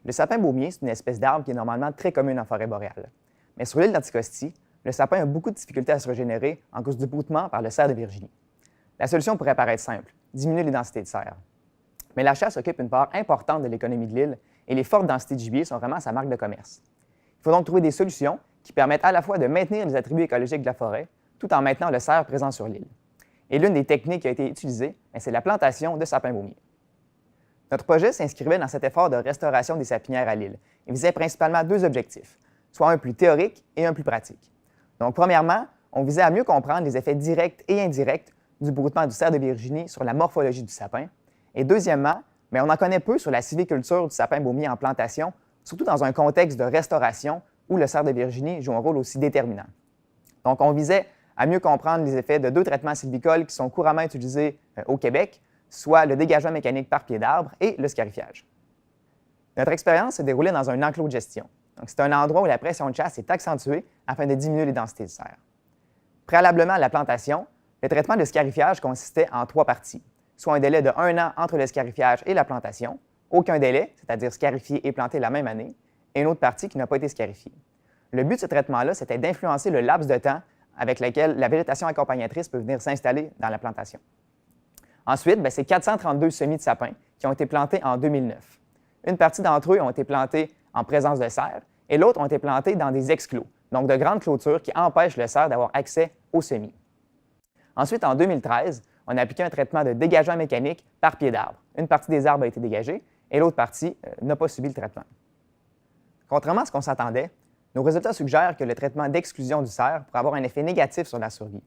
Le sapin baumier, c'est une espèce d'arbre qui est normalement très commune en forêt boréale. Mais sur l'île d'Anticosti, le sapin a beaucoup de difficultés à se régénérer en cause du broutement par le cerf de Virginie. La solution pourrait paraître simple, diminuer les densités de cerf. Mais la chasse occupe une part importante de l'économie de l'île et les fortes densités de gibier sont vraiment sa marque de commerce. Il faut donc trouver des solutions qui permettent à la fois de maintenir les attributs écologiques de la forêt tout en maintenant le cerf présent sur l'île. Et l'une des techniques qui a été utilisée, c'est la plantation de sapins baumiers. Notre projet s'inscrivait dans cet effort de restauration des sapinières à l'île et visait principalement deux objectifs, soit un plus théorique et un plus pratique. Donc, premièrement, on visait à mieux comprendre les effets directs et indirects du broutement du cerf de Virginie sur la morphologie du sapin. Et deuxièmement, on en connaît peu sur la sylviculture du sapin baumier en plantation, surtout dans un contexte de restauration où le cerf de Virginie joue un rôle aussi déterminant. Donc, on visait à mieux comprendre les effets de deux traitements sylvicoles qui sont couramment utilisés au Québec, soit le dégagement mécanique par pied d'arbre et le scarifiage. Notre expérience s'est déroulée dans un enclos de gestion. C'est un endroit où la pression de chasse est accentuée afin de diminuer les densités de cerf. Préalablement à la plantation, le traitement de scarifiage consistait en trois parties, soit un délai de 1 an entre le scarifiage et la plantation, aucun délai, c'est-à-dire scarifier et planter la même année, et une autre partie qui n'a pas été scarifiée. Le but de ce traitement-là, c'était d'influencer le laps de temps avec lequel la végétation accompagnatrice peut venir s'installer dans la plantation. Ensuite, c'est 432 semis de sapins qui ont été plantés en 2009. Une partie d'entre eux ont été plantés en présence de cerfs et l'autre ont été plantés dans des exclos, donc de grandes clôtures qui empêchent le cerf d'avoir accès aux semis. Ensuite, en 2013, on a appliqué un traitement de dégagement mécanique par pied d'arbre. Une partie des arbres a été dégagée et l'autre partie n'a pas subi le traitement. Contrairement à ce qu'on s'attendait, nos résultats suggèrent que le traitement d'exclusion du cerf pourrait avoir un effet négatif sur la survie.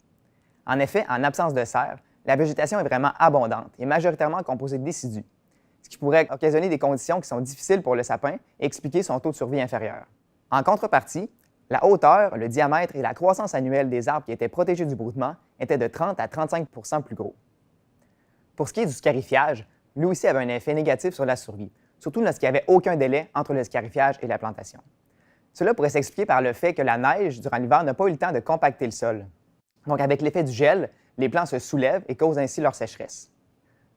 En effet, en absence de cerf, la végétation est vraiment abondante et majoritairement composée de décidus, ce qui pourrait occasionner des conditions qui sont difficiles pour le sapin et expliquer son taux de survie inférieur. En contrepartie, la hauteur, le diamètre et la croissance annuelle des arbres qui étaient protégés du broutement étaient de 30 à 35 % plus gros. Pour ce qui est du scarifiage, lui aussi avait un effet négatif sur la survie, surtout lorsqu'il n'y avait aucun délai entre le scarifiage et la plantation. Cela pourrait s'expliquer par le fait que la neige, durant l'hiver, n'a pas eu le temps de compacter le sol. Donc, avec l'effet du gel, les plants se soulèvent et causent ainsi leur sécheresse.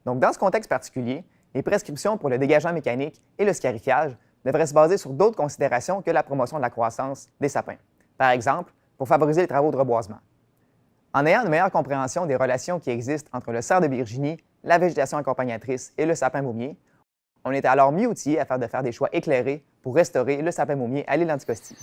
Donc, dans ce contexte particulier, les prescriptions pour le dégagement mécanique et le scarifiage devraient se baser sur d'autres considérations que la promotion de la croissance des sapins. Par exemple, pour favoriser les travaux de reboisement. En ayant une meilleure compréhension des relations qui existent entre le cerf de Virginie, la végétation accompagnatrice et le sapin baumier, on était alors mieux outillé à faire des choix éclairés pour restaurer le sapin baumier à l'île d'Anticosti.